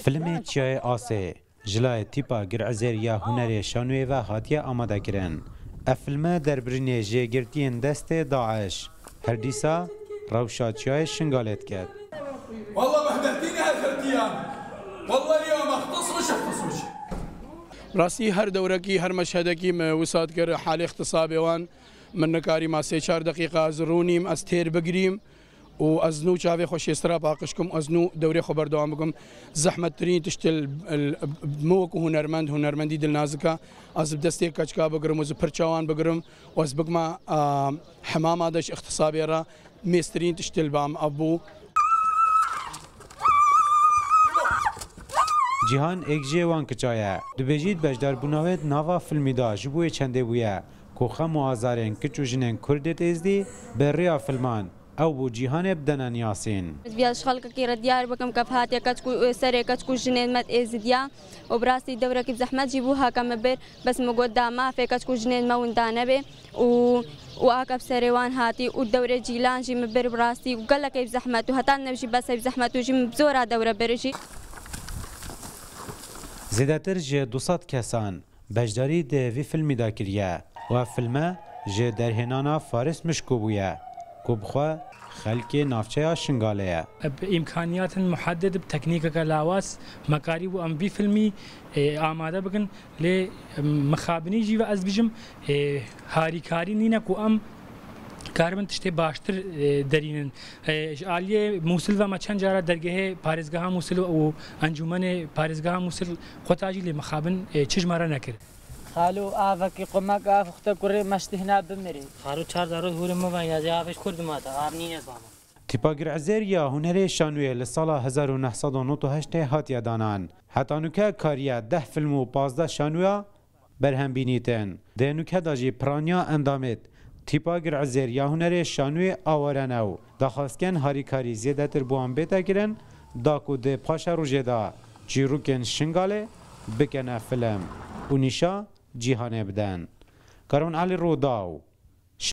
فیلم چای آسه جلای تیپا گرعزر یا هنر شانوی و هاتیه آماده کرن. افلم در برنی جگرتین دست داعش هر دیسا روشا چای شنگالت کرد. والله بهدلتيني هالخرتيان والله اليوم اختصمش راسي هر دوركي هر مشهدكي وساد كر حال اختصابي وان من نكاري ما 3 دقيقة زرونيم استير بقريم وازنو شافي خوش يسترا باقشكم ازنو دوري خبر دوامكم زحمة ترين تشتل موك هنرمندي دل نازكا از بدستي كچكا بقرم وز پرچاوان بقرم وز بقما حمام هذاش اختصابي را ميسترين تشتل بام ابو جیهان اگجی وان کچایه دبیجید بجدار بناوید ناوا فیلمی دا جبوی چنده بویه کوخه موازارین کچو جنین کردت ازدی بریا فیلمان او بو جیهان بدنن یاسین بیاش خلق کی ردیار بکم کفات یا کچکو سر کچکو جنین مت ازدیا و براسی دوره کی زحمت جیبوها کم بر بس مقدامه فی کچکو جنین موندانه به و عقب سروان هاتي والدورة جيلان جي مبر براسي وقال لك زحمت وهتا نمشي بس زحمت وجي مبزورة دورة برجي زیادتر جه 200 کسان بجداری ده وی فیلمی دا کریه و فیلمه جه درهنانا فارس مشکو بویه که بخواه خلق نافچه شنگاله بإمكانيات محددة بتكنيك كلاواس مكاري وأم في فيلمي آماده بكن لمخابني جي وأز بيجم هاري كاري نينك وأم کارمن تشته باشتر درینن عالیه موصل و ما چند جاره درگاه پارزگاه موصل و انجمن پارزگاه موصل خطاجی لمخابن چشماره نکرد خالو آفکی قماق آفخت کره مشتهنا بمری خالو 4 داره هور ما یا آفش کرد ماتا آبنی نزبام تیپا گرعزر یا هنر شانوی لسال 1998 هاتیه دانان حتی نوکه کاریه 10 فیلم و 15 شانویا برهم بینیتن ده نوکه داجی پرانیا اندامت تیپا گرعزر یا هنر شانوی آوارنو داخواستکن هاریکاری زیاده تر بوان بیتا کرن داکو ده پاشا روژه دا جیروکن شنگاله بکنه فیلم و نیشا جیهانه بدن کرون علی رو داو